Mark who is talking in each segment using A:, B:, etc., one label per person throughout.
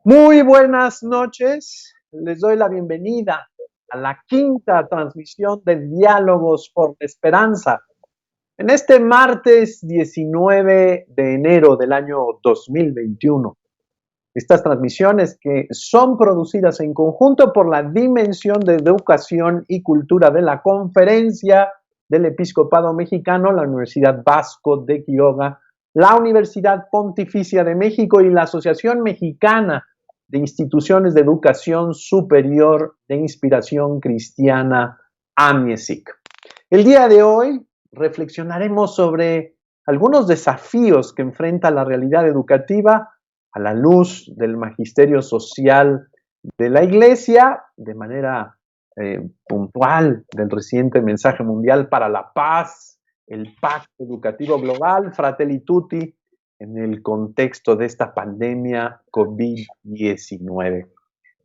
A: Muy buenas noches, les doy la bienvenida a la quinta transmisión de Diálogos por la Esperanza. En este martes 19 de enero del año 2021, estas transmisiones que son producidas en conjunto por la Dimensión de Educación y Cultura de la Conferencia del Episcopado Mexicano, la Universidad Vasco de Quiroga, la Universidad Pontificia de México y la Asociación Mexicana de Instituciones de Educación Superior de Inspiración Cristiana, AMIESIC. El día de hoy reflexionaremos sobre algunos desafíos que enfrenta la realidad educativa a la luz del magisterio social de la Iglesia, de manera puntual del reciente mensaje mundial para la paz, el Pacto Educativo Global, Fratelli Tutti, en el contexto de esta pandemia COVID-19.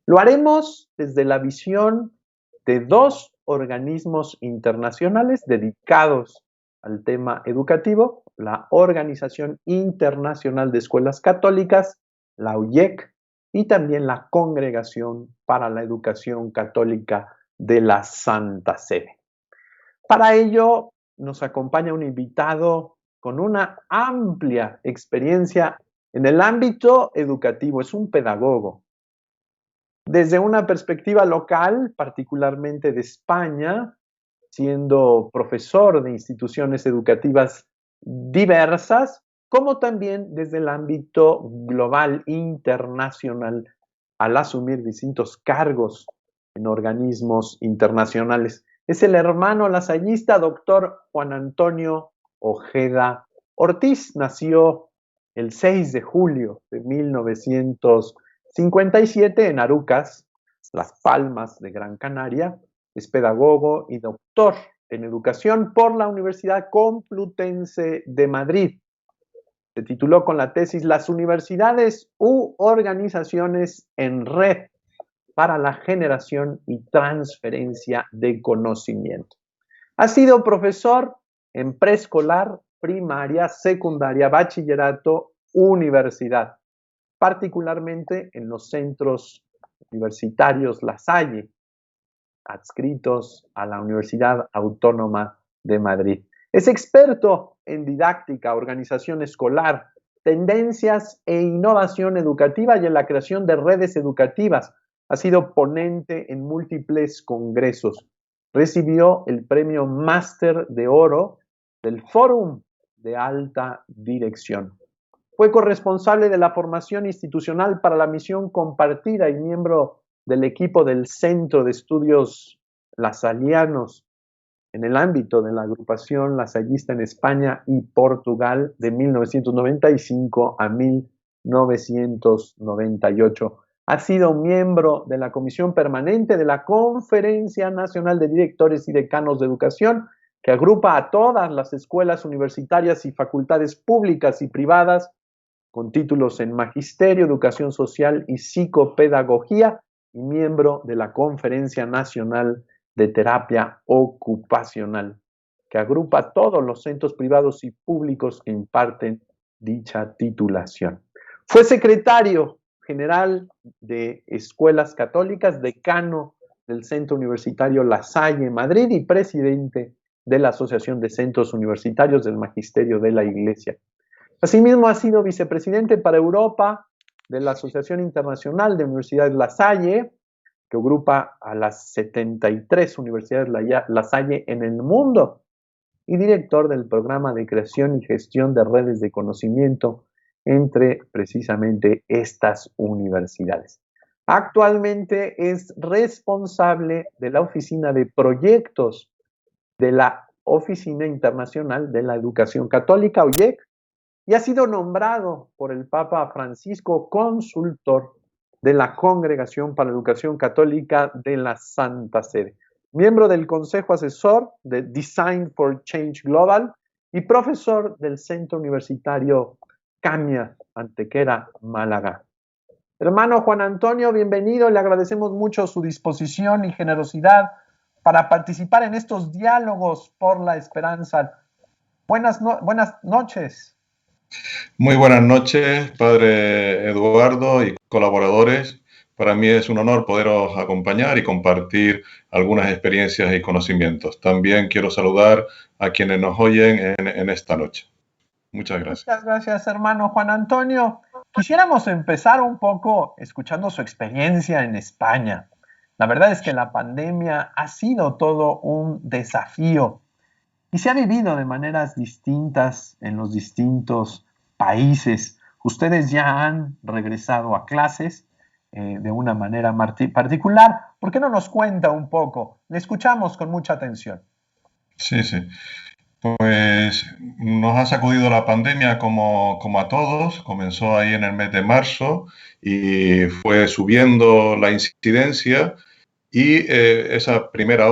A: Lo haremos desde la visión de dos organismos internacionales dedicados al tema educativo, la Organización Internacional de Escuelas Católicas, la UIEC, y también la Congregación para la Educación Católica de la Santa Sede. Para ello nos acompaña un invitado con una amplia experiencia en el ámbito educativo, es un pedagogo. Desde una perspectiva local, particularmente de España, siendo profesor de instituciones educativas diversas, como también desde el ámbito global, internacional, al asumir distintos cargos en organismos internacionales. Es el hermano lasallista doctor Juan Antonio Ojeda Ortiz. Nació el 6 de julio de 1957 en Arucas, Las Palmas de Gran Canaria. Es pedagogo y doctor en educación por la Universidad Complutense de Madrid. Se tituló con la tesis Las universidades u organizaciones en red para la generación y transferencia de conocimiento. Ha sido profesor en preescolar, primaria, secundaria, bachillerato, universidad, particularmente en los centros universitarios La Salle, adscritos a la Universidad Autónoma de Madrid. Es experto en didáctica, organización escolar, tendencias e innovación educativa y en la creación de redes educativas. Ha sido ponente en múltiples congresos. Recibió el premio Máster de Oro del Fórum de Alta Dirección. Fue corresponsable de la formación institucional para la misión compartida y miembro del equipo del Centro de Estudios Lasallianos en el ámbito de la agrupación lasallista en España y Portugal de 1995 a 1998. Ha sido miembro de la Comisión Permanente de la Conferencia Nacional de Directores y Decanos de Educación, que agrupa a todas las escuelas universitarias y facultades públicas y privadas con títulos en Magisterio, Educación Social y Psicopedagogía, y miembro de la Conferencia Nacional de Terapia Ocupacional, que agrupa a todos los centros privados y públicos que imparten dicha titulación. Fue secretario general de Escuelas Católicas, decano del Centro Universitario La Salle, Madrid, y presidente de la Asociación de Centros Universitarios del Magisterio de la Iglesia. Asimismo, ha sido vicepresidente para Europa de la Asociación Internacional de Universidades La Salle, que agrupa a las 73 universidades La Salle en el mundo, y director del programa de creación y gestión de redes de conocimiento entre precisamente estas universidades. Actualmente es responsable de la Oficina de Proyectos de la Oficina Internacional de la Educación Católica, UIEC, y ha sido nombrado por el Papa Francisco consultor de la Congregación para la Educación Católica de la Santa Sede, miembro del Consejo Asesor de Design for Change Global y profesor del Centro Universitario Camia, Antequera, Málaga. Hermano Juan Antonio, bienvenido, le agradecemos mucho su disposición y generosidad para participar en estos diálogos por la esperanza. Buenas noches.
B: Muy buenas noches, Padre Eduardo, y colaboradores. Para mí es un honor poderos acompañar y compartir algunas experiencias y conocimientos. También quiero saludar a quienes nos oyen en esta noche. Muchas gracias.
A: Muchas gracias, hermano Juan Antonio. Quisiéramos empezar un poco escuchando su experiencia en España. La verdad es que la pandemia ha sido todo un desafío y se ha vivido de maneras distintas en los distintos países. Ustedes ya han regresado a clases de una manera particular. ¿Por qué no nos cuenta un poco? Le escuchamos con mucha atención.
B: Sí, sí. Pues nos ha sacudido la pandemia como a todos. Comenzó ahí en el mes de marzo y fue subiendo la incidencia y esa primera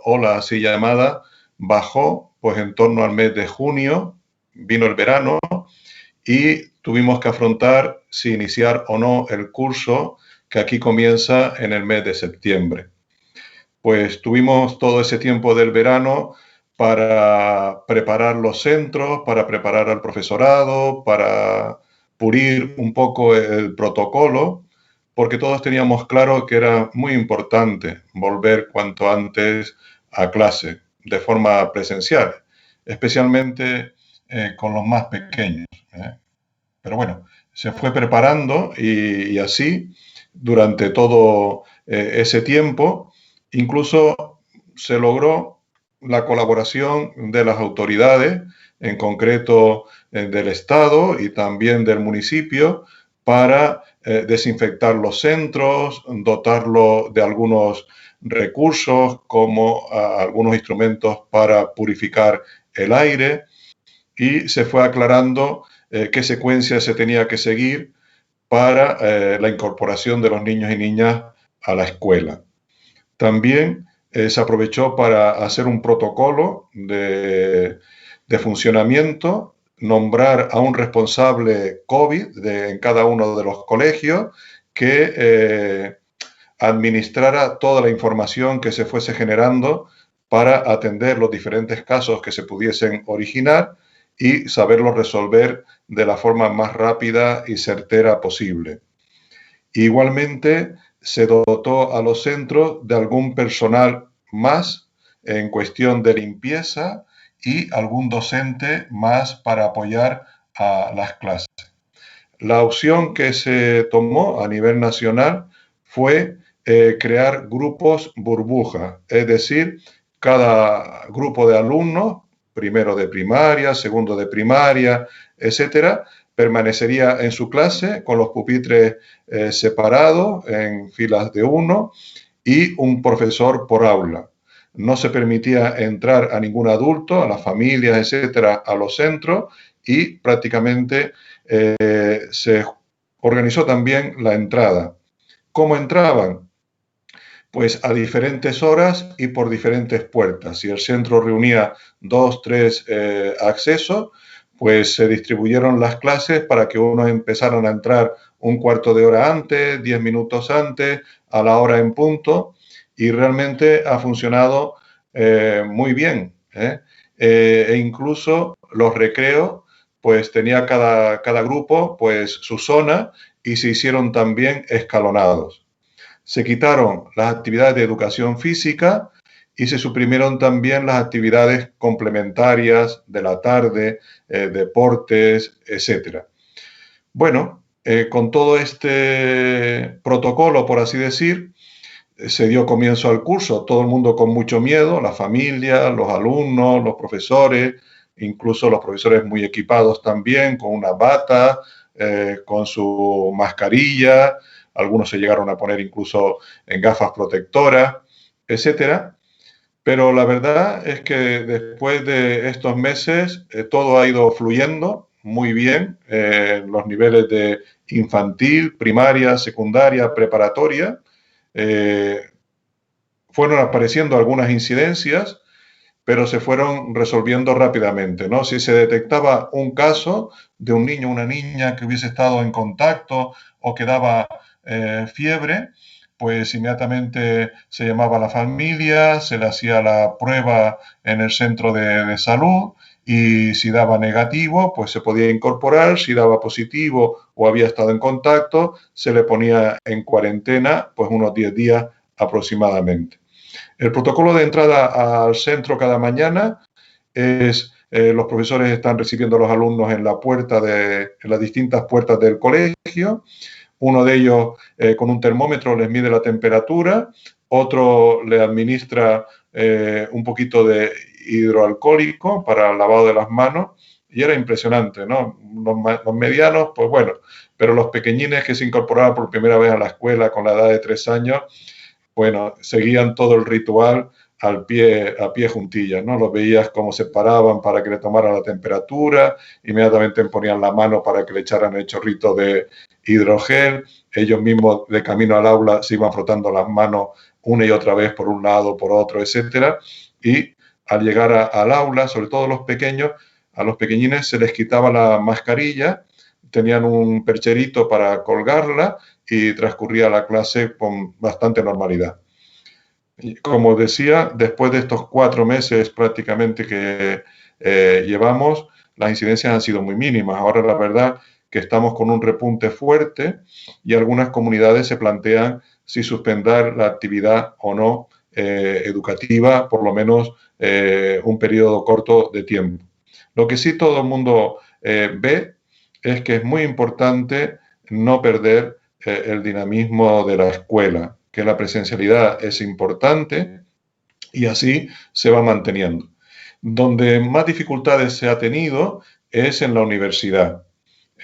B: ola así llamada bajó pues en torno al mes de junio, vino el verano y tuvimos que afrontar si iniciar o no el curso que aquí comienza en el mes de septiembre. Pues tuvimos todo ese tiempo del verano para preparar los centros, para preparar al profesorado, para pulir un poco el protocolo, porque todos teníamos claro que era muy importante volver cuanto antes a clase de forma presencial, especialmente con los más pequeños. Pero bueno, se fue preparando y así durante todo ese tiempo, incluso se logró la colaboración de las autoridades, en concreto del Estado y también del municipio, para desinfectar los centros, dotarlo de algunos recursos como algunos instrumentos para purificar el aire y se fue aclarando qué secuencia se tenía que seguir para la incorporación de los niños y niñas a la escuela. También se aprovechó para hacer un protocolo de funcionamiento, nombrar a un responsable COVID en cada uno de los colegios que administrara toda la información que se fuese generando para atender los diferentes casos que se pudiesen originar y saberlos resolver de la forma más rápida y certera posible. Igualmente, se dotó a los centros de algún personal más en cuestión de limpieza y algún docente más para apoyar a las clases. La opción que se tomó a nivel nacional fue crear grupos burbuja, es decir, cada grupo de alumnos, primero de primaria, segundo de primaria, etcétera, permanecería en su clase con los pupitres separados en filas de uno y un profesor por aula. No se permitía entrar a ningún adulto, a las familias, etcétera, a los centros y prácticamente se organizó también la entrada. ¿Cómo entraban? Pues a diferentes horas y por diferentes puertas. Si el centro reunía 2, 3 accesos, pues se distribuyeron las clases para que unos empezaran a entrar un cuarto de hora antes, 10 minutos antes, a la hora en punto, y realmente ha funcionado muy bien. E incluso los recreos, pues tenía cada grupo pues su zona y se hicieron también escalonados. Se quitaron las actividades de educación física y se suprimieron también las actividades complementarias de la tarde, deportes, etcétera. Bueno, con todo este protocolo, por así decir, se dio comienzo al curso, todo el mundo con mucho miedo, la familia, los alumnos, los profesores, incluso los profesores muy equipados también, con una bata, con su mascarilla, algunos se llegaron a poner incluso en gafas protectoras, etcétera. Pero la verdad es que después de estos meses todo ha ido fluyendo muy bien, los niveles de infantil, primaria, secundaria, preparatoria, eh, fueron apareciendo algunas incidencias, pero se fueron resolviendo rápidamente, ¿no? Si se detectaba un caso de un niño o una niña que hubiese estado en contacto o que daba fiebre, pues inmediatamente se llamaba a la familia, se le hacía la prueba en el centro de salud y si daba negativo, pues se podía incorporar, si daba positivo o había estado en contacto, se le ponía en cuarentena, pues unos 10 días aproximadamente. El protocolo de entrada al centro cada mañana es, los profesores están recibiendo a los alumnos en en las distintas puertas del colegio. Uno de ellos con un termómetro les mide la temperatura, otro le administra un poquito de hidroalcohólico para el lavado de las manos, y era impresionante, ¿no? Los medianos, pues bueno, pero los pequeñines que se incorporaban por primera vez a la escuela con la edad de 3 años, bueno, seguían todo el ritual a pie juntillas, ¿no? Los veías cómo se paraban para que le tomara la temperatura, inmediatamente ponían la mano para que le echaran el chorrito de hidrogel, ellos mismos de camino al aula se iban frotando las manos una y otra vez por un lado, por otro, etcétera, y al llegar al aula, sobre todo los pequeños, a los pequeñines se les quitaba la mascarilla, tenían un percherito para colgarla y transcurría la clase con bastante normalidad. Y como decía, después de estos 4 meses prácticamente que llevamos, las incidencias han sido muy mínimas. Ahora la verdad que estamos con un repunte fuerte y algunas comunidades se plantean si suspender la actividad o no educativa, por lo menos un periodo corto de tiempo. Lo que sí todo el mundo ve es que es muy importante no perder el dinamismo de la escuela, que la presencialidad es importante y así se va manteniendo. Donde más dificultades se ha tenido es en la universidad,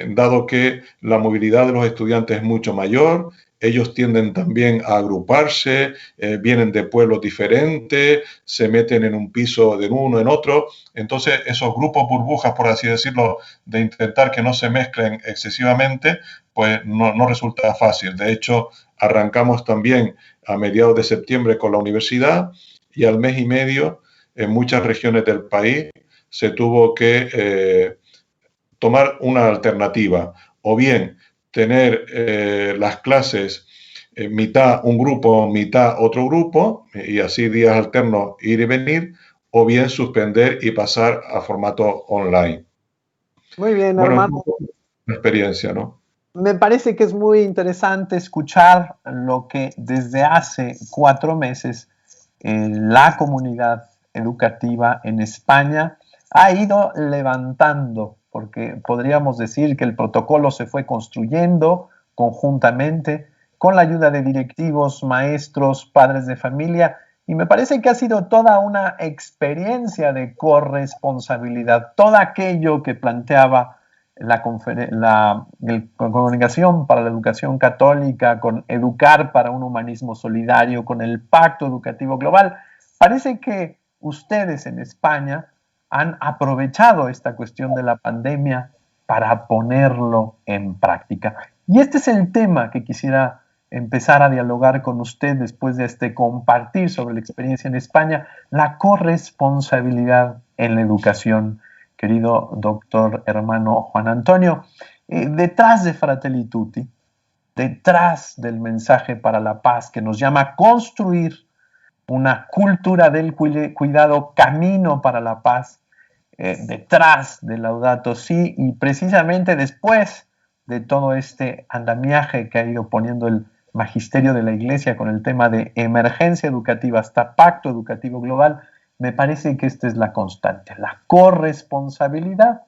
B: dado que la movilidad de los estudiantes es mucho mayor, ellos tienden también a agruparse, vienen de pueblos diferentes, se meten en un piso de uno en otro, entonces esos grupos burbujas, por así decirlo, de intentar que no se mezclen excesivamente, pues no resulta fácil. De hecho, arrancamos también a mediados de septiembre con la universidad y al mes y medio en muchas regiones del país se tuvo que tomar una alternativa, o bien tener las clases mitad un grupo, mitad otro grupo, y así días alternos ir y venir, o bien suspender y pasar a formato online.
A: Muy bien,
B: Bueno, es
A: hermano.
B: una experiencia, ¿no?
A: Me parece que es muy interesante escuchar lo que desde hace 4 meses la comunidad educativa en España ha ido levantando, porque podríamos decir que el protocolo se fue construyendo conjuntamente con la ayuda de directivos, maestros, padres de familia, y me parece que ha sido toda una experiencia de corresponsabilidad. Todo aquello que planteaba la Congregación para la Educación Católica, con Educar para un Humanismo Solidario, con el Pacto Educativo Global. Parece que ustedes en España han aprovechado esta cuestión de la pandemia para ponerlo en práctica. Y este es el tema que quisiera empezar a dialogar con usted después de este compartir sobre la experiencia en España, la corresponsabilidad en la educación, querido doctor hermano Juan Antonio. Detrás de Fratelli Tutti, detrás del mensaje para la paz que nos llama a construir una cultura del cuidado, camino para la paz, detrás de Laudato Si, y precisamente después de todo este andamiaje que ha ido poniendo el magisterio de la Iglesia con el tema de emergencia educativa hasta pacto educativo global, me parece que esta es la constante, la corresponsabilidad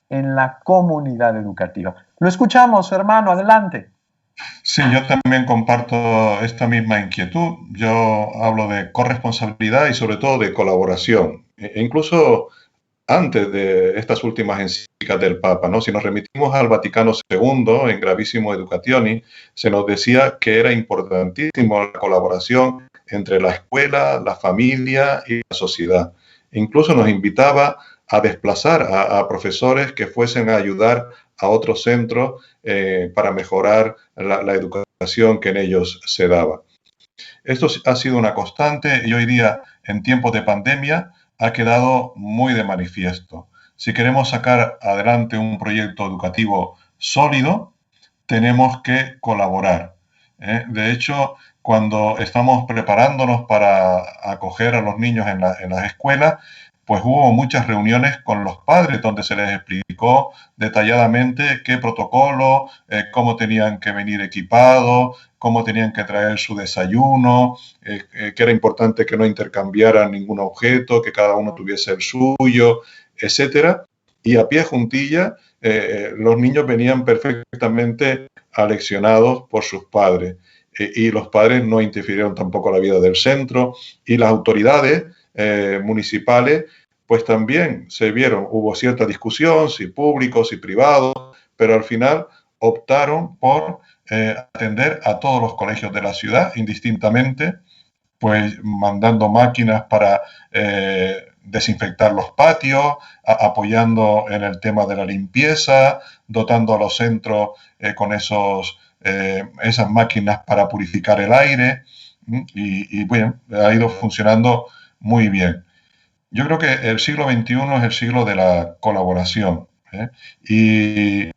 A: en la comunidad educativa. Lo escuchamos, hermano, adelante.
B: Sí, yo también comparto esta misma inquietud. Yo hablo de corresponsabilidad y sobre todo de colaboración. Incluso antes de estas últimas encíclicas del Papa, ¿no? Si nos remitimos al Vaticano II, en Gravissimo Educationi, se nos decía que era importantísimo la colaboración entre la escuela, la familia y la sociedad. Incluso nos invitaba a desplazar a profesores que fuesen a ayudar a otros centros para mejorar la educación que en ellos se daba. Esto ha sido una constante y hoy día, en tiempos de pandemia, ha quedado muy de manifiesto. Si queremos sacar adelante un proyecto educativo sólido, tenemos que colaborar. De hecho, cuando estamos preparándonos para acoger a los niños en las escuelas, pues hubo muchas reuniones con los padres donde se les explicó detalladamente qué protocolo, cómo tenían que venir equipados, cómo tenían que traer su desayuno, que era importante que no intercambiaran ningún objeto, que cada uno tuviese el suyo, etcétera. Y a pie juntilla, los niños venían perfectamente aleccionados por sus padres. Y los padres no interfirieron tampoco en la vida del centro, y las autoridades municipales pues también se vieron, hubo cierta discusión, si público, si privado, pero al final optaron por atender a todos los colegios de la ciudad indistintamente, pues mandando máquinas para desinfectar los patios, apoyando en el tema de la limpieza, dotando a los centros con esas máquinas para purificar el aire, y bueno, ha ido funcionando muy bien. Yo creo que el siglo XXI es el siglo de la colaboración, ¿eh? Y,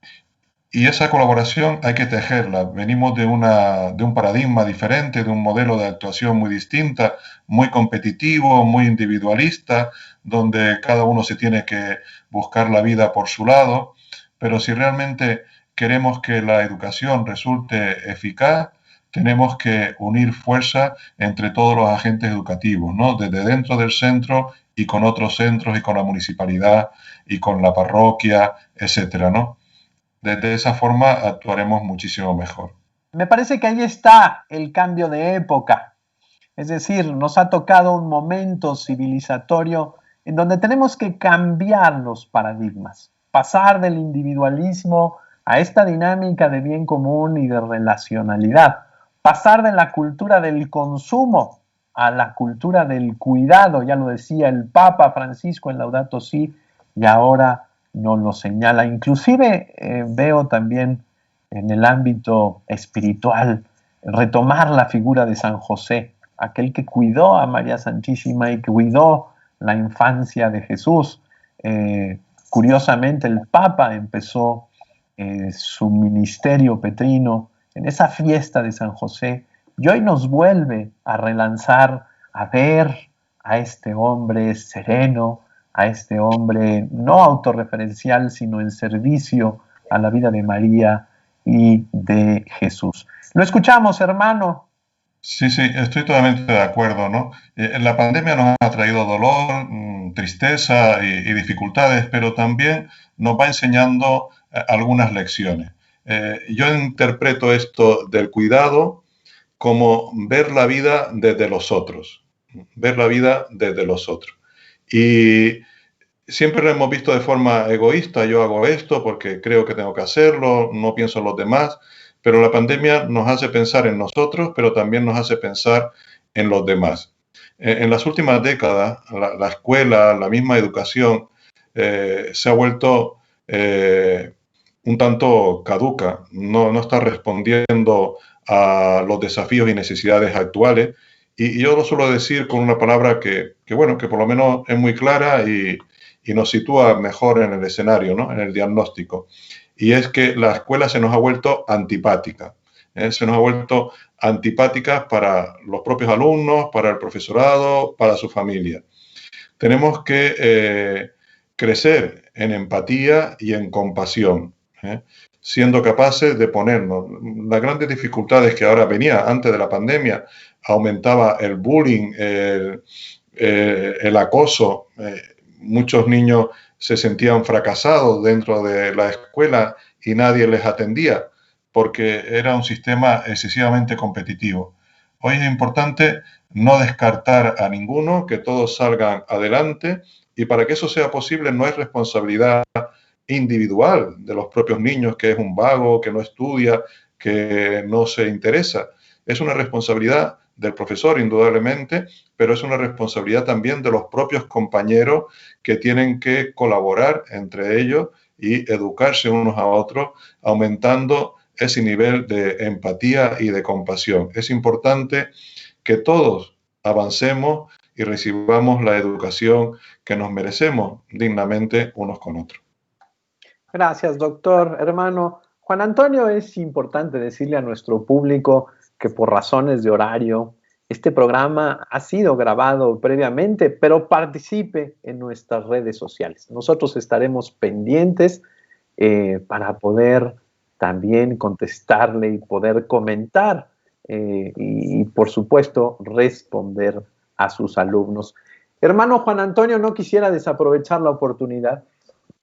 B: y esa colaboración hay que tejerla. Venimos de un paradigma diferente, de un modelo de actuación muy distinta, muy competitivo, muy individualista, donde cada uno se tiene que buscar la vida por su lado. Pero si realmente queremos que la educación resulte eficaz, tenemos que unir fuerzas entre todos los agentes educativos, ¿no? Desde dentro del centro y con otros centros y con la municipalidad y con la parroquia, etcétera, ¿no? De esa forma actuaremos muchísimo mejor.
A: Me parece que ahí está el cambio de época. Es decir, nos ha tocado un momento civilizatorio en donde tenemos que cambiar los paradigmas, pasar del individualismo a esta dinámica de bien común y de relacionalidad, pasar de la cultura del consumo a la cultura del cuidado, ya lo decía el Papa Francisco en Laudato Si, y ahora nos lo señala. Inclusive veo también en el ámbito espiritual retomar la figura de San José, aquel que cuidó a María Santísima y que cuidó la infancia de Jesús. Curiosamente, el Papa empezó su ministerio petrino en esa fiesta de San José y hoy nos vuelve a relanzar, a ver a este hombre sereno, a este hombre no autorreferencial, sino en servicio a la vida de María y de Jesús. Lo escuchamos, hermano.
B: Sí, sí, estoy totalmente de acuerdo, ¿no? La pandemia nos ha traído dolor, tristeza y dificultades, pero también nos va enseñando algunas lecciones. Yo interpreto esto del cuidado como ver la vida desde los otros, ver la vida desde los otros. Y siempre lo hemos visto de forma egoísta, yo hago esto porque creo que tengo que hacerlo, no pienso en los demás, pero la pandemia nos hace pensar en nosotros, pero también nos hace pensar en los demás. En las últimas décadas, la escuela, la misma educación, se ha vuelto un tanto caduca, no está respondiendo a los desafíos y necesidades actuales. Y yo lo suelo decir con una palabra bueno, que por lo menos es muy clara y nos sitúa mejor en el escenario, ¿no? En el diagnóstico. Y es que la escuela se nos ha vuelto antipática. Se nos ha vuelto antipática para los propios alumnos, para el profesorado, para su familia. Tenemos que crecer en empatía y en compasión, siendo capaces de ponernos. Las grandes dificultades que ahora venía antes de la pandemia, aumentaba el bullying, el acoso, muchos niños se sentían fracasados dentro de la escuela y nadie les atendía porque era un sistema excesivamente competitivo. Hoy es importante no descartar a ninguno, que todos salgan adelante, y para que eso sea posible no es responsabilidad individual de los propios niños, que es un vago, que no estudia, que no se interesa. Es una responsabilidad del profesor, indudablemente, pero es una responsabilidad también de los propios compañeros que tienen que colaborar entre ellos y educarse unos a otros, aumentando ese nivel de empatía y de compasión. Es importante que todos avancemos y recibamos la educación que nos merecemos dignamente unos con otros.
A: Gracias, doctor. Hermano Juan Antonio, es importante decirle a nuestro público que por razones de horario Este programa ha sido grabado previamente, pero participe en nuestras redes sociales. Nosotros estaremos pendientes para poder también contestarle y poder comentar y, por supuesto, responder a sus alumnos. Hermano Juan Antonio, no quisiera desaprovechar la oportunidad.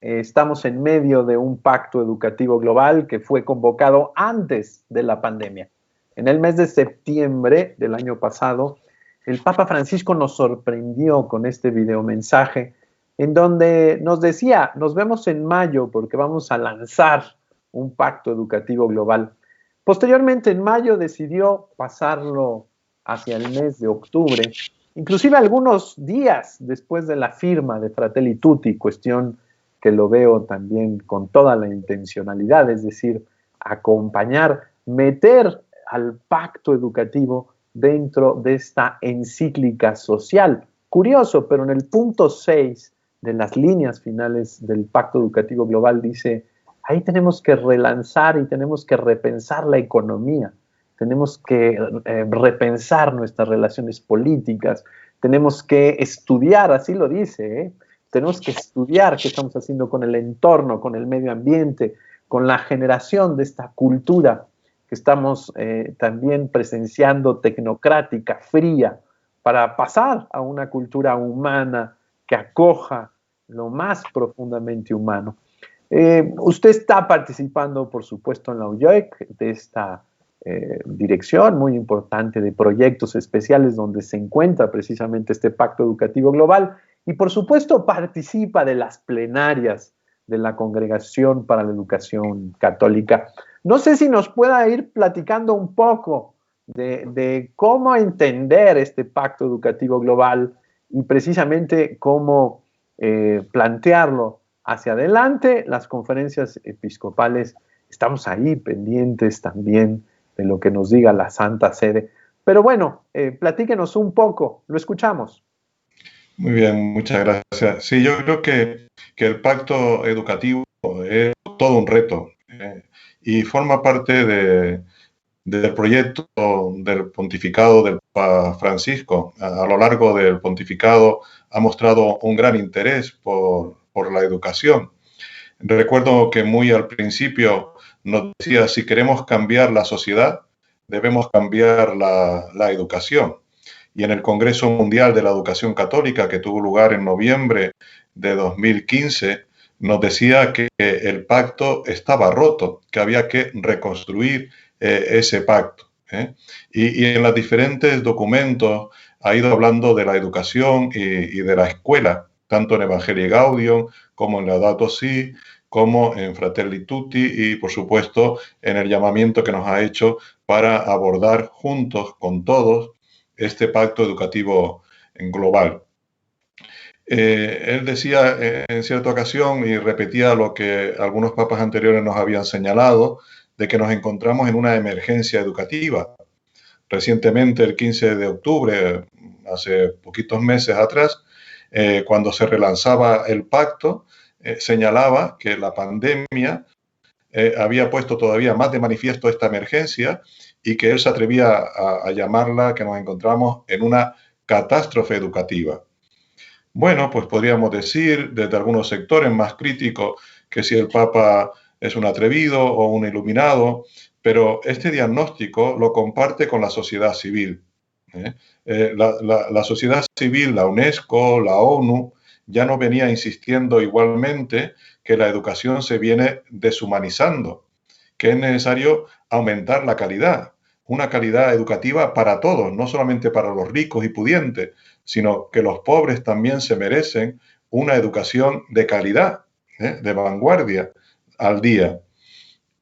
A: Estamos en medio de un pacto educativo global que fue convocado antes de la pandemia. En el mes de septiembre del año pasado, el Papa Francisco nos sorprendió con este videomensaje en donde nos decía, nos vemos en mayo porque vamos a lanzar un pacto educativo global. Posteriormente, en mayo, decidió pasarlo hacia el mes de octubre, inclusive algunos días después de la firma de Fratelli Tutti, cuestión que lo veo también con toda la intencionalidad, es decir, acompañar, meter al pacto educativo dentro de esta encíclica social. Curioso, pero en el punto 6 de las líneas finales del Pacto Educativo Global dice, ahí tenemos que relanzar y tenemos que repensar la economía, tenemos que repensar nuestras relaciones políticas, tenemos que estudiar, así lo dice, tenemos que estudiar qué estamos haciendo con el entorno, con el medio ambiente, con la generación de esta cultura que estamos también presenciando tecnocrática, fría, para pasar a una cultura humana que acoja lo más profundamente humano. Usted está participando, por supuesto, en la UYOEC, de esta dirección muy importante de proyectos especiales donde se encuentra precisamente este Pacto Educativo Global y, por supuesto, participa de las plenarias de la Congregación para la Educación Católica. No sé si nos pueda ir platicando un poco de cómo entender este Pacto Educativo Global y precisamente cómo plantearlo hacia adelante. Las conferencias episcopales, estamos ahí pendientes también de lo que nos diga la Santa Sede. Pero bueno, platíquenos un poco, lo escuchamos.
B: Muy bien, muchas gracias. Sí, yo creo que el pacto educativo es todo un reto y forma parte del proyecto del pontificado del Papa Francisco. A lo largo del pontificado ha mostrado un gran interés por la educación. Recuerdo que muy al principio nos decía, si queremos cambiar la sociedad, debemos cambiar la educación. Y en el Congreso Mundial de la Educación Católica, que tuvo lugar en noviembre de 2015, nos decía que el pacto estaba roto, que había que reconstruir ese pacto. Y en los diferentes documentos ha ido hablando de la educación y de la escuela, tanto en Evangelii Gaudium como en Laudato Si, como en Fratelli Tutti y, por supuesto, en el llamamiento que nos ha hecho para abordar juntos con todos este pacto educativo global. Él decía en cierta ocasión y repetía lo que algunos papas anteriores nos habían señalado, de que nos encontramos en una emergencia educativa. Recientemente, el 15 de octubre, hace poquitos meses atrás, cuando se relanzaba el pacto, señalaba que la pandemia había puesto todavía más de manifiesto esta emergencia y que él se atrevía a llamarla que nos encontramos en una catástrofe educativa. Bueno, pues podríamos decir desde algunos sectores más críticos que si el Papa es un atrevido o un iluminado, pero este diagnóstico lo comparte con la sociedad civil. La sociedad civil, la UNESCO, la ONU, ya no venía insistiendo igualmente que la educación se viene deshumanizando, que es necesario aumentar la calidad, una calidad educativa para todos, no solamente para los ricos y pudientes, sino que los pobres también se merecen una educación de calidad, de vanguardia al día,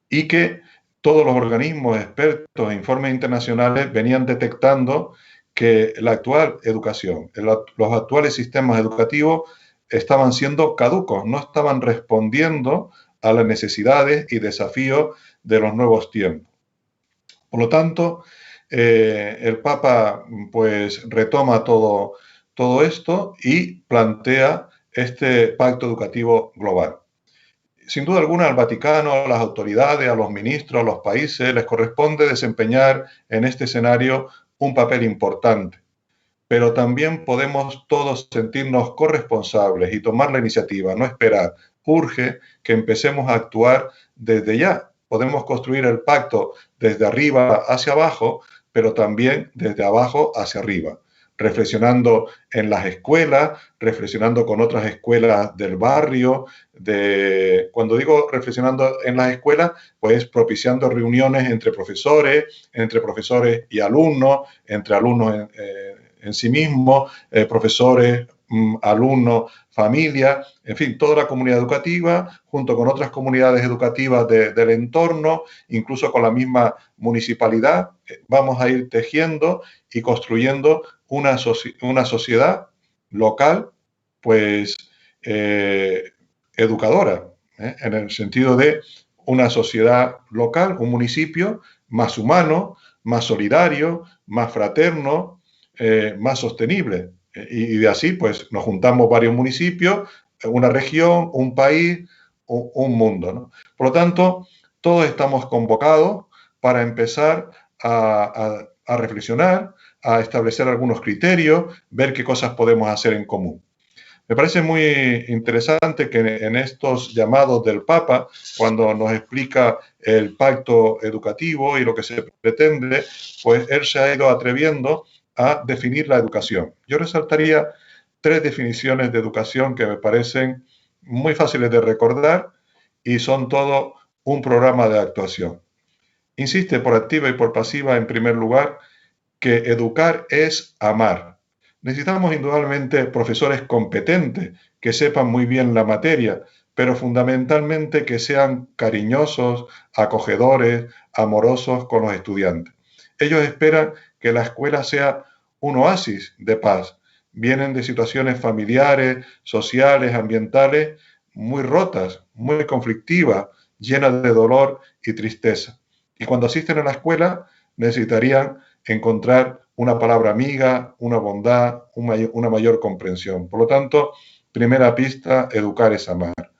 B: y que todos los organismos expertos e informes internacionales venían detectando que la actual educación, los actuales sistemas educativos estaban siendo caducos, no estaban respondiendo a las necesidades y desafíos de los nuevos tiempos. Por lo tanto, el Papa pues retoma todo esto y plantea este pacto educativo global. Sin duda alguna, al Vaticano, a las autoridades, a los ministros, a los países, les corresponde desempeñar en este escenario un papel importante, pero también podemos todos sentirnos corresponsables y tomar la iniciativa, no esperar. Urge que empecemos a actuar desde ya. Podemos construir el pacto desde arriba hacia abajo, pero también desde abajo hacia arriba, reflexionando en las escuelas, reflexionando con otras escuelas del barrio. Cuando digo reflexionando en las escuelas, pues propiciando reuniones entre profesores y alumnos, entre alumnos en sí mismos, profesores, alumnos, familia, en fin, toda la comunidad educativa, junto con otras comunidades educativas del entorno, incluso con la misma municipalidad, vamos a ir tejiendo y construyendo una sociedad local, pues, educadora, en el sentido de una sociedad local, un municipio más humano, más solidario, más fraterno, más sostenible. Y de así, pues, nos juntamos varios municipios, una región, un país, un mundo, ¿no? Por lo tanto, todos estamos convocados para empezar a reflexionar, a establecer algunos criterios, ver qué cosas podemos hacer en común. Me parece muy interesante que en estos llamados del Papa, cuando nos explica el pacto educativo y lo que se pretende, pues él se ha ido atreviendo a definir la educación. Yo resaltaría 3 definiciones de educación que me parecen muy fáciles de recordar y son todo un programa de actuación. Insiste por activa y por pasiva, en primer lugar, que educar es amar. Necesitamos indudablemente profesores competentes que sepan muy bien la materia, pero fundamentalmente que sean cariñosos, acogedores, amorosos con los estudiantes. Ellos esperan que la escuela sea un oasis de paz. Vienen de situaciones familiares, sociales, ambientales muy rotas, muy conflictivas, llenas de dolor y tristeza. Y cuando asisten a la escuela necesitarían encontrar una palabra amiga, una bondad, una mayor comprensión. Por lo tanto, primera pista, educar es amar.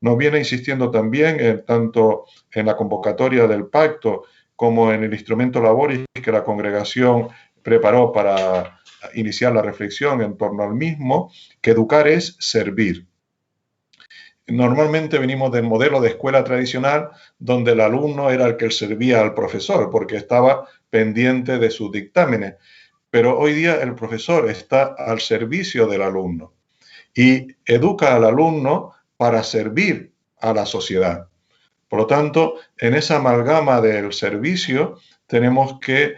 B: Nos viene insistiendo también, tanto en la convocatoria del pacto como en el instrumento laboris que la congregación preparó para iniciar la reflexión en torno al mismo, que educar es servir. Normalmente venimos del modelo de escuela tradicional donde el alumno era el que servía al profesor porque estaba pendiente de sus dictámenes, pero hoy día el profesor está al servicio del alumno y educa al alumno para servir a la sociedad. Por lo tanto, en esa amalgama del servicio tenemos que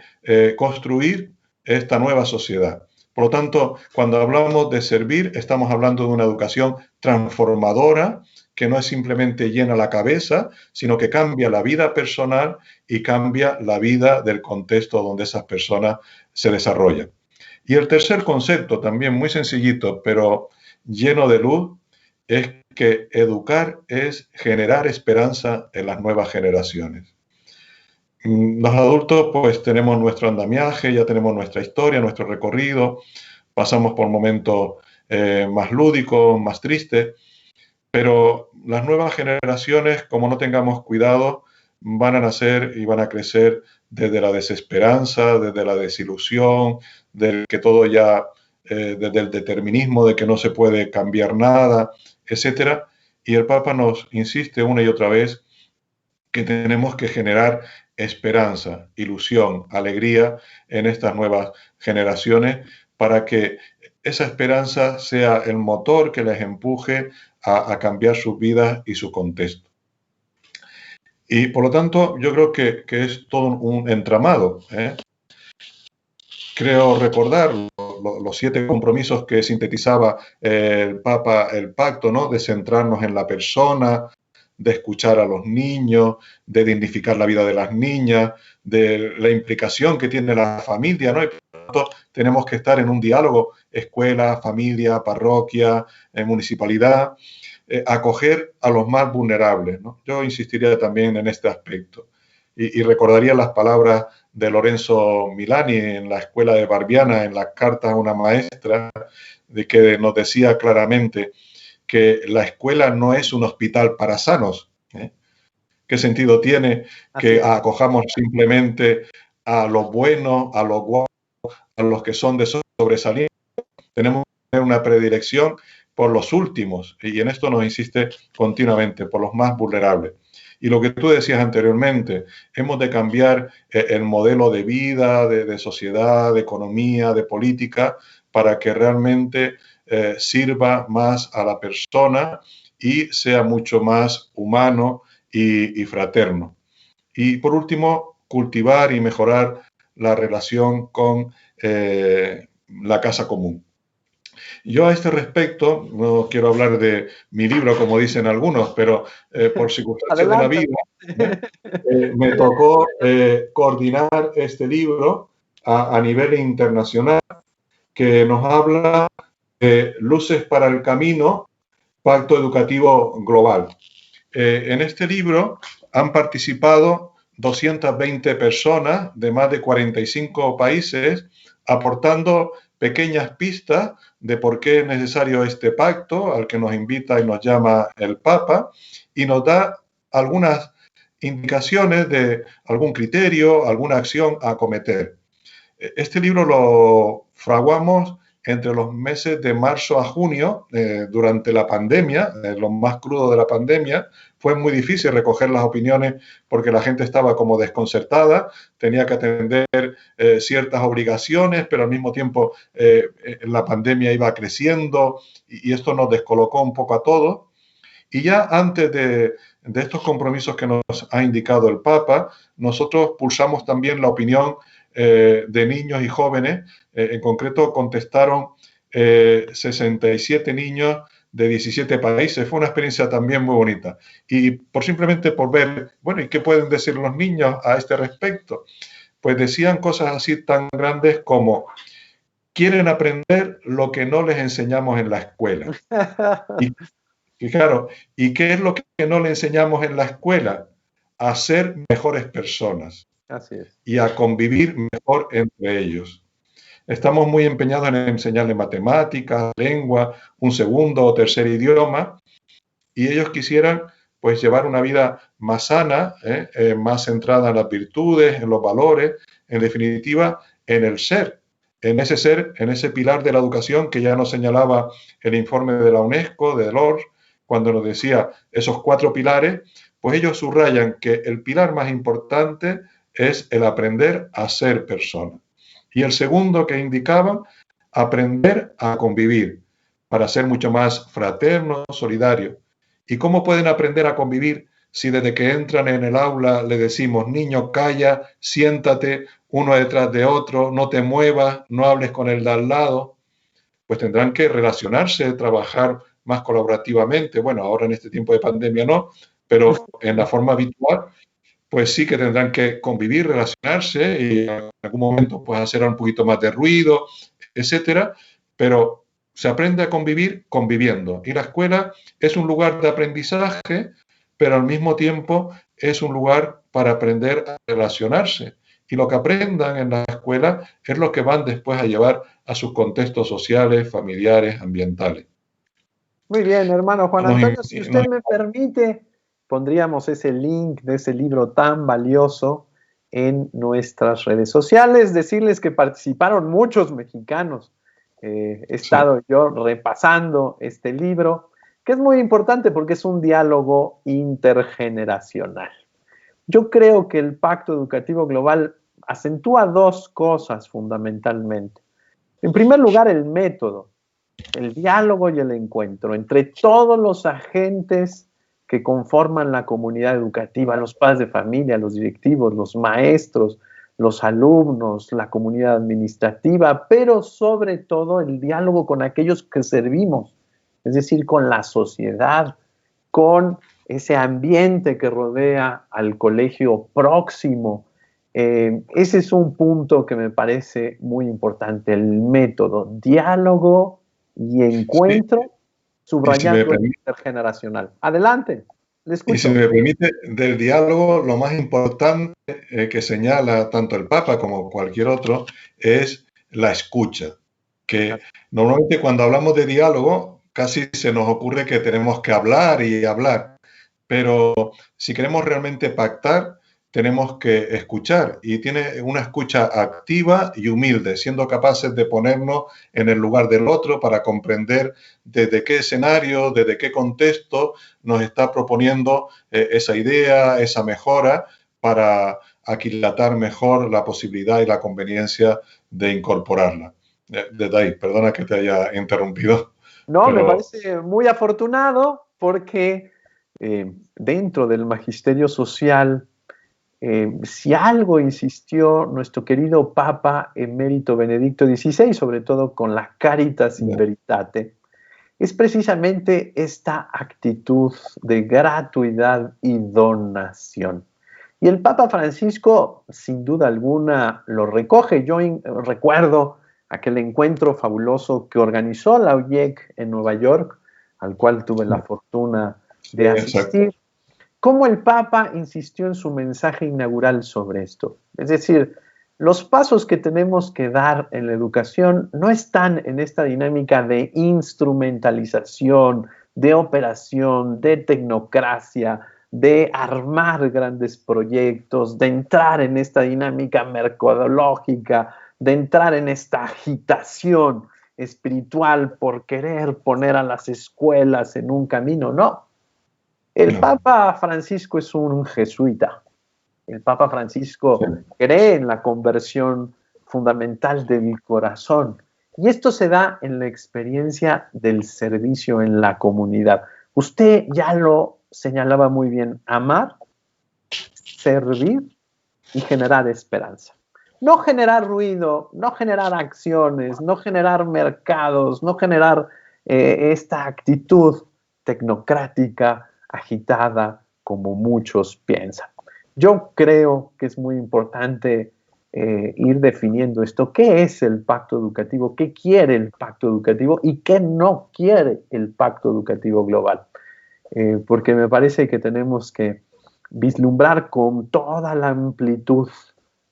B: construir esta nueva sociedad. Por lo tanto, cuando hablamos de servir, estamos hablando de una educación transformadora que no es simplemente llena la cabeza, sino que cambia la vida personal y cambia la vida del contexto donde esas personas se desarrollan. Y el tercer concepto, también muy sencillito, pero lleno de luz, es que educar es generar esperanza en las nuevas generaciones. Los adultos pues tenemos nuestro andamiaje, ya tenemos nuestra historia, nuestro recorrido, pasamos por momentos más lúdicos, más tristes, pero las nuevas generaciones, como no tengamos cuidado, van a nacer y van a crecer desde la desesperanza, desde la desilusión, del que todo ya, desde el determinismo de que no se puede cambiar nada, etcétera. Y el Papa nos insiste una y otra vez que tenemos que generar esperanza, ilusión, alegría en estas nuevas generaciones para que esa esperanza sea el motor que les empuje a cambiar sus vidas y su contexto. Y por lo tanto, yo creo que es todo un entramado. Creo recordar los 7 compromisos que sintetizaba el Papa, el pacto, ¿no? De centrarnos en la persona, de escuchar a los niños, de dignificar la vida de las niñas, de la implicación que tiene la familia, ¿no? Y por lo tanto, tenemos que estar en un diálogo, escuela, familia, parroquia, municipalidad, acoger a los más vulnerables, ¿no? Yo insistiría también en este aspecto. Y recordaría las palabras de Lorenzo Milani en la escuela de Barbiana, en las cartas a una maestra, de que nos decía claramente que la escuela no es un hospital para sanos. ¿Qué sentido tiene que acojamos simplemente a los buenos, a los guapos, a los que son de sobresaliente, tenemos que tener una predilección por los últimos, y en esto nos insiste continuamente, por los más vulnerables. Y lo que tú decías anteriormente, hemos de cambiar el modelo de vida, de sociedad, de economía, de política, para que realmente sirva más a la persona y sea mucho más humano y fraterno. Y por último, cultivar y mejorar la relación con la casa común. Yo a este respecto, no quiero hablar de mi libro, como dicen algunos, pero por circunstancias de la
A: Adelante.
B: vida, me tocó coordinar este libro a nivel internacional, que nos habla de Luces para el Camino, Pacto Educativo Global. En este libro han participado 220 personas de más de 45 países, aportando pequeñas pistas de por qué es necesario este pacto al que nos invita y nos llama el Papa, y nos da algunas indicaciones de algún criterio, alguna acción a acometer. Este libro lo fraguamos entre los meses de marzo a junio, durante la pandemia, lo más crudo de la pandemia. Fue muy difícil recoger las opiniones porque la gente estaba como desconcertada, tenía que atender ciertas obligaciones, pero al mismo tiempo la pandemia iba creciendo y esto nos descolocó un poco a todos. Y ya antes de estos compromisos que nos ha indicado el Papa, nosotros pulsamos también la opinión de niños y jóvenes. En concreto, contestaron 67 niños de 17 países. Fue una experiencia también muy bonita. Y simplemente por ver, bueno, ¿y qué pueden decir los niños a este respecto? Pues decían cosas así tan grandes como: quieren aprender lo que no les enseñamos en la escuela. Y Y claro, ¿y qué es lo que no le enseñamos en la escuela? A ser mejores personas
A: Así es.
B: y a convivir mejor entre ellos. Estamos muy empeñados en enseñarles matemáticas, lengua, un segundo o tercer idioma, y ellos quisieran pues llevar una vida más sana, más centrada en las virtudes, en los valores, en definitiva, en el ser, en ese pilar de la educación que ya nos señalaba el informe de la UNESCO, de Delors, cuando nos decía esos 4 pilares. Pues ellos subrayan que el pilar más importante es el aprender a ser persona. Y el segundo que indicaban, aprender a convivir, para ser mucho más fraternos, solidarios. ¿Y cómo pueden aprender a convivir si desde que entran en el aula le decimos: niño, calla, siéntate uno detrás de otro, no te muevas, no hables con el de al lado? Pues tendrán que relacionarse, trabajar más colaborativamente. Bueno, ahora en este tiempo de pandemia no, pero en la forma habitual, pues sí que tendrán que convivir, relacionarse y en algún momento pues hacer un poquito más de ruido, etcétera, pero se aprende a convivir conviviendo. Y la escuela es un lugar de aprendizaje, pero al mismo tiempo es un lugar para aprender a relacionarse. Y lo que aprendan en la escuela es lo que van después a llevar a sus contextos sociales, familiares, ambientales.
A: Muy bien, hermano Juan
B: Nos,
A: Antonio, si usted me permite, pondríamos ese link de ese libro tan valioso en nuestras redes sociales. Decirles que participaron muchos mexicanos. He estado yo repasando este libro, que es muy importante porque es un diálogo intergeneracional. Yo creo que el Pacto Educativo Global acentúa 2 cosas fundamentalmente. En primer lugar, el método, el diálogo y el encuentro entre todos los agentes que conforman la comunidad educativa, los padres de familia, los directivos, los maestros, los alumnos, la comunidad administrativa, pero sobre todo el diálogo con aquellos que servimos, es decir, con la sociedad, con ese ambiente que rodea al colegio próximo. Ese es un punto que me parece muy importante, el método, diálogo y encuentro,
B: sí,
A: subrayando el intergeneracional. Adelante, le
B: y si
A: escucho.
B: me permite, del diálogo, lo más importante que señala tanto el Papa como cualquier otro es la escucha. Que normalmente cuando hablamos de diálogo, casi se nos ocurre que tenemos que hablar y hablar. Pero si queremos realmente pactar, tenemos que escuchar, y tiene una escucha activa y humilde, siendo capaces de ponernos en el lugar del otro para comprender desde qué escenario, desde qué contexto nos está proponiendo esa idea, esa mejora, para aquilatar mejor la posibilidad y la conveniencia de incorporarla. Desde ahí, perdona que te haya interrumpido,
A: No, me
B: pero...
A: parece muy afortunado porque dentro del magisterio social, si algo insistió nuestro querido Papa emérito Benedicto XVI, sobre todo con la Caritas in Veritate, es precisamente esta actitud de gratuidad y donación. Y el Papa Francisco, sin duda alguna, lo recoge. Yo recuerdo aquel encuentro fabuloso que organizó la UIEC en Nueva York, al cual tuve la fortuna de
B: Exacto.
A: asistir. Cómo el Papa insistió en su mensaje inaugural sobre esto. Es decir, los pasos que tenemos que dar en la educación no están en esta dinámica de instrumentalización, de operación, de tecnocracia, de armar grandes proyectos, de entrar en esta dinámica mercadológica, de entrar en esta agitación espiritual por querer poner a las escuelas en un camino. No, el
B: No.
A: Papa Francisco es un jesuita. El Papa
B: Sí.
A: Francisco cree en la conversión fundamental del corazón. Y esto se da en la experiencia del servicio en la comunidad. Usted ya lo señalaba muy bien, amar, servir y generar esperanza. No generar ruido, no generar acciones, no generar mercados, no generar esta actitud tecnocrática, agitada, como muchos piensan. Yo creo que es muy importante ir definiendo esto. ¿Qué es el pacto educativo? ¿Qué quiere el pacto educativo? ¿Y qué no quiere el pacto educativo global? Porque me parece que tenemos que vislumbrar con toda la amplitud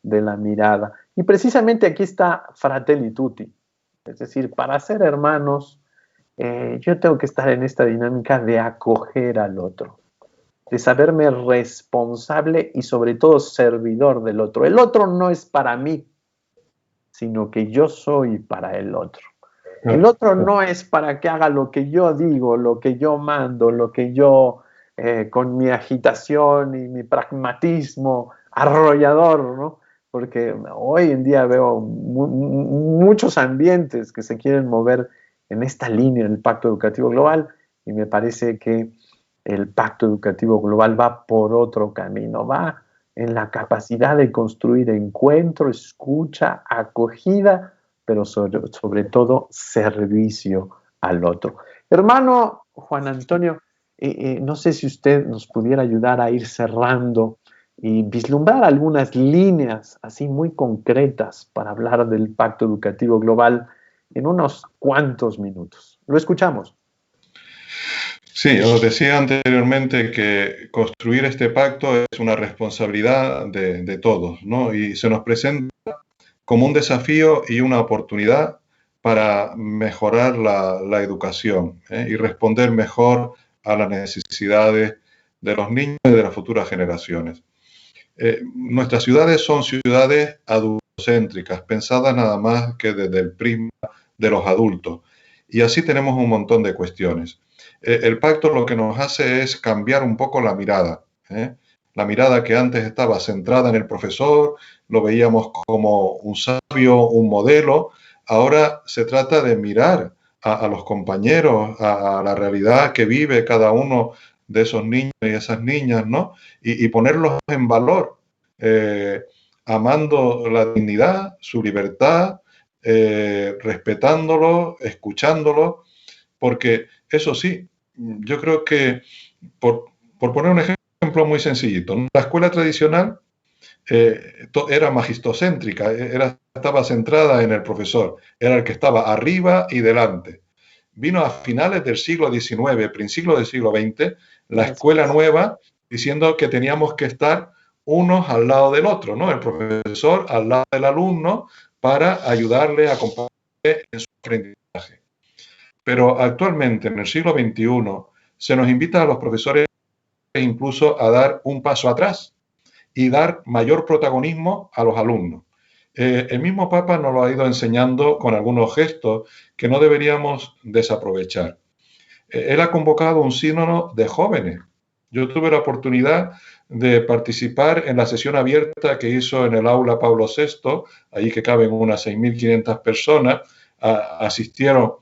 A: de la mirada. Y precisamente aquí está Fratelli Tutti. Es decir, para ser hermanos, yo tengo que estar en esta dinámica de acoger al otro, de saberme responsable y sobre todo servidor del otro. El otro no es para mí, sino que yo soy para el otro. El otro no es para que haga lo que yo digo, lo que yo mando, lo que yo, con mi agitación y mi pragmatismo arrollador, ¿no? Porque hoy en día veo muchos ambientes que se quieren mover en esta línea del Pacto Educativo Global y me parece que el Pacto Educativo Global va por otro camino, va en la capacidad de construir encuentro, escucha, acogida, pero sobre todo servicio al otro. Hermano Juan Antonio, no sé si usted nos pudiera ayudar a ir cerrando y vislumbrar algunas líneas así muy concretas para hablar del Pacto Educativo Global en unos cuantos minutos. Lo escuchamos.
B: Sí, os decía anteriormente que construir este pacto es una responsabilidad de todos, ¿no? Y se nos presenta como un desafío y una oportunidad para mejorar la educación, y responder mejor a las necesidades de los niños y de las futuras generaciones. Nuestras ciudades son ciudades adultocéntricas, pensadas nada más que desde el prisma de los adultos. Y así tenemos un montón de cuestiones. El pacto lo que nos hace es cambiar un poco la mirada. La mirada que antes estaba centrada en el profesor, lo veíamos como un sabio, un modelo. Ahora se trata de mirar a los compañeros, a la realidad que vive cada uno de esos niños y esas niñas, ¿no? Y ponerlos en valor, amando la dignidad, su libertad, respetándolo, escuchándolo, porque eso sí, yo creo que, por, por poner un ejemplo muy sencillito, ¿no? La escuela tradicional era magistocéntrica, estaba centrada en el profesor, era el que estaba arriba y delante. Vino a finales del siglo XIX, principios del siglo XX, la escuela nueva diciendo que teníamos que estar unos al lado del otro, ¿no? El profesor al lado del alumno para ayudarle a acompañarle en su aprendizaje. Pero actualmente, en el siglo XXI, se nos invita a los profesores incluso a dar un paso atrás y dar mayor protagonismo a los alumnos. El mismo Papa nos lo ha ido enseñando con algunos gestos que no deberíamos desaprovechar. Él ha convocado un sínodo de jóvenes. Yo tuve la oportunidad de participar en la sesión abierta que hizo en el aula Pablo VI, allí que caben unas 6.500 personas, asistieron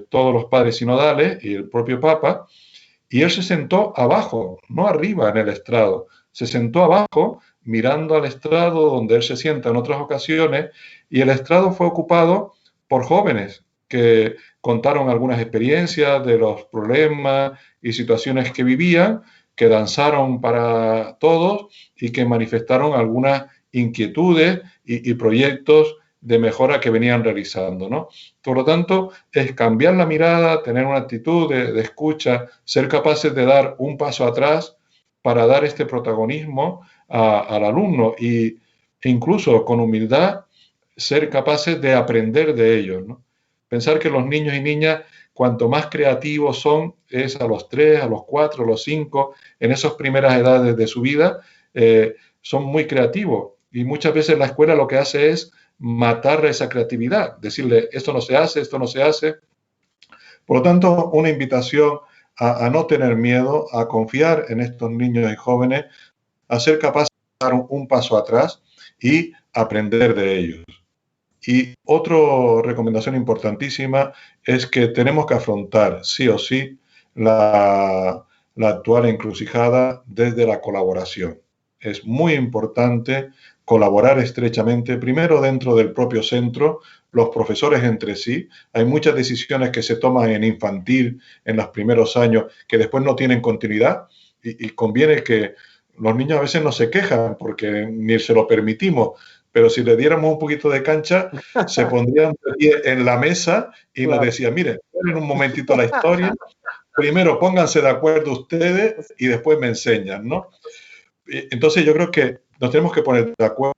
B: todos los padres sinodales y el propio Papa, y él se sentó abajo, no arriba en el estrado, se sentó abajo mirando al estrado donde él se sienta en otras ocasiones, y el estrado fue ocupado por jóvenes que contaron algunas experiencias de los problemas y situaciones que vivían, que danzaron para todos y que manifestaron algunas inquietudes y proyectos de mejora que venían realizando, ¿no? Por lo tanto, es cambiar la mirada, tener una actitud de escucha, ser capaces de dar un paso atrás para dar este protagonismo al alumno e incluso con humildad ser capaces de aprender de ellos, ¿no? Pensar que los niños y niñas, cuanto más creativos son, es a los 3, a los 4, a los 5, en esas primeras edades de su vida, son muy creativos. Y muchas veces la escuela lo que hace es matar esa creatividad, decirle, esto no se hace, esto no se hace. Por lo tanto, una invitación a no tener miedo, a confiar en estos niños y jóvenes, a ser capaces de dar un paso atrás y aprender de ellos. Y otra recomendación importantísima es que tenemos que afrontar sí o sí la actual encrucijada desde la colaboración. Es muy importante colaborar estrechamente, primero dentro del propio centro, los profesores entre sí. Hay muchas decisiones que se toman en infantil en los primeros años que después no tienen continuidad y conviene que los niños a veces no se quejan porque ni se lo permitimos, pero si le diéramos un poquito de cancha, se pondrían de pie en la mesa y claro, nos decían, mire, esperen un momentito la historia, primero pónganse de acuerdo ustedes y después me enseñan, ¿no? Entonces yo creo que nos tenemos que poner de acuerdo,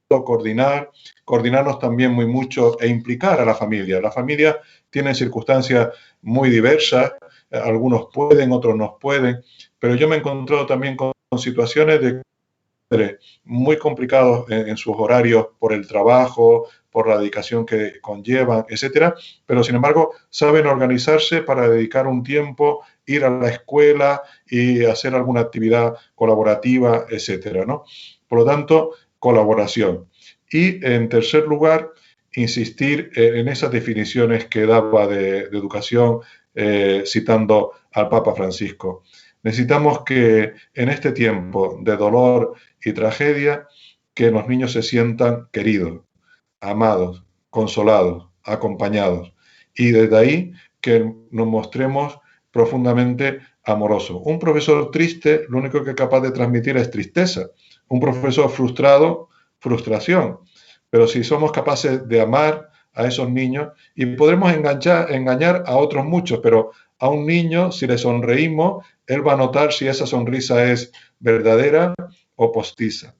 B: coordinarnos también muy mucho e implicar a la familia. La familia tiene circunstancias muy diversas, algunos pueden, otros no pueden, pero yo me he encontrado también con situaciones de muy complicados en sus horarios por el trabajo, por la dedicación que conllevan, etcétera, pero sin embargo saben organizarse para dedicar un tiempo, ir a la escuela y hacer alguna actividad colaborativa, etcétera, ¿no? Por lo tanto, colaboración. Y en tercer lugar, insistir en esas definiciones que daba de educación, citando al Papa Francisco. Necesitamos que en este tiempo de dolor y tragedia, que los niños se sientan queridos, amados, consolados, acompañados. Y desde ahí que nos mostremos profundamente amorosos. Un profesor triste, lo único que es capaz de transmitir es tristeza. Un profesor frustrado, frustración. Pero si somos capaces de amar a esos niños, y podremos engañar a otros muchos, pero a un niño, si le sonreímos, él va a notar si esa sonrisa es verdadera o postiza.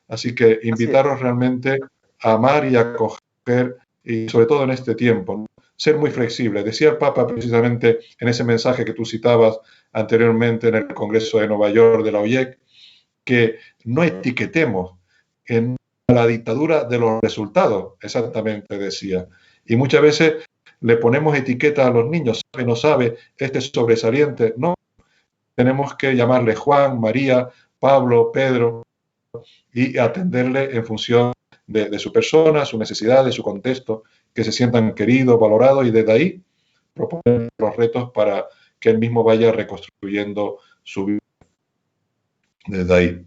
B: Así que invitaros realmente a amar y a acoger, y sobre todo en este tiempo, ¿no? Ser muy flexible. Decía el Papa precisamente en ese mensaje que tú citabas anteriormente en el Congreso de Nueva York de la OIEC, que no etiquetemos en la dictadura de los resultados, exactamente decía. Y muchas veces le ponemos etiqueta a los niños, sabe, no sabe, este es sobresaliente. No, tenemos que llamarle Juan, María, Pablo, Pedro y atenderle en función de su persona, su necesidad, de su contexto, que se sientan queridos, valorados y desde ahí proponer los retos para que él mismo vaya reconstruyendo su vida desde ahí.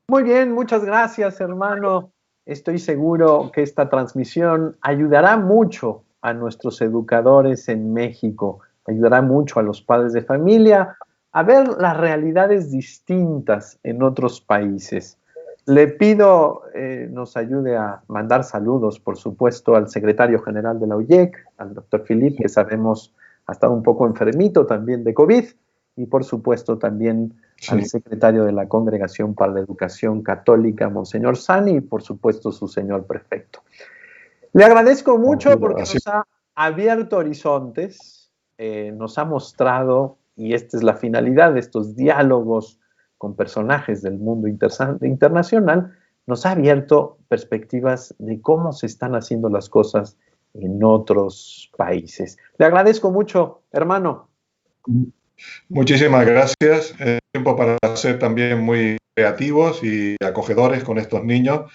A: Muy bien, muchas gracias, hermano. Estoy seguro que esta transmisión ayudará mucho a nuestros educadores en México, ayudará mucho a los padres de familia a ver las realidades distintas en otros países. Le pido nos ayude a mandar saludos, por supuesto, al secretario general de la UIEC, al doctor Philippe, que sabemos ha estado un poco enfermito también de COVID, y por supuesto también al secretario de la Congregación para la Educación Católica, Monseñor Sani, y por supuesto su señor prefecto. Le agradezco mucho porque nos ha abierto horizontes, nos ha mostrado, y esta es la finalidad de estos diálogos con personajes del mundo internacional, nos ha abierto perspectivas de cómo se están haciendo las cosas en otros países. Le agradezco mucho, hermano.
B: Muchísimas gracias. Es tiempo para ser también muy creativos y acogedores con estos niños,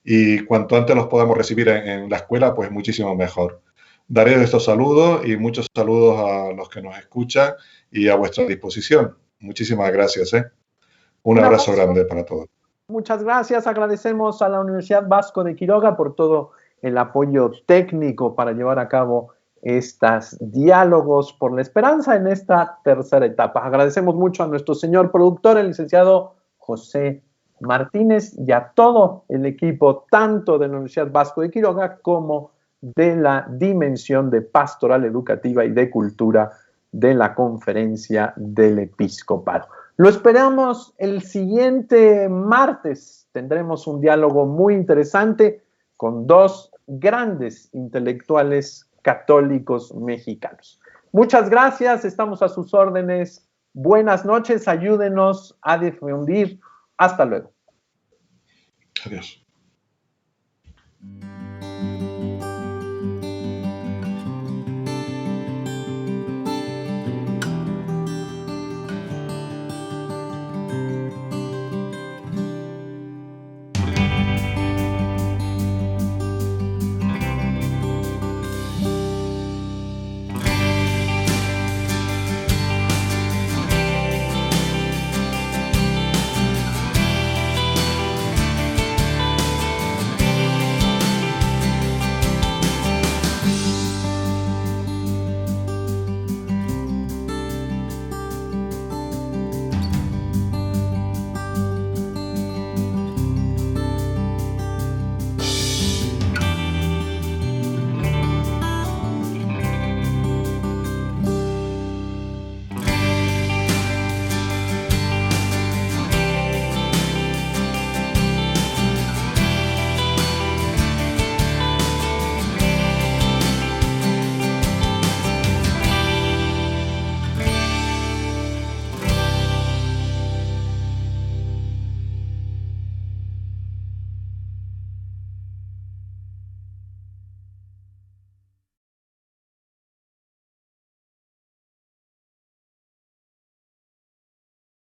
B: y cuanto antes los podamos recibir en la escuela, pues muchísimo mejor. Daré estos saludos y muchos saludos a los que nos escuchan y a vuestra disposición. Muchísimas gracias. Un
A: Un
B: abrazo
A: abrazo.
B: grande para todos.
A: Muchas gracias. Agradecemos a la Universidad Vasco de Quiroga por todo el apoyo técnico para llevar a cabo estos diálogos por la esperanza en esta tercera etapa. Agradecemos mucho a nuestro señor productor, el licenciado José Martínez, y a todo el equipo, tanto de la Universidad Vasco de Quiroga como de la Dimensión de Pastoral Educativa y de Cultura de la Conferencia del Episcopado. Lo esperamos el siguiente martes. Tendremos un diálogo muy interesante con dos grandes intelectuales católicos mexicanos. Muchas gracias, estamos a sus órdenes. Buenas noches, ayúdenos a difundir. Hasta luego.
B: Adiós.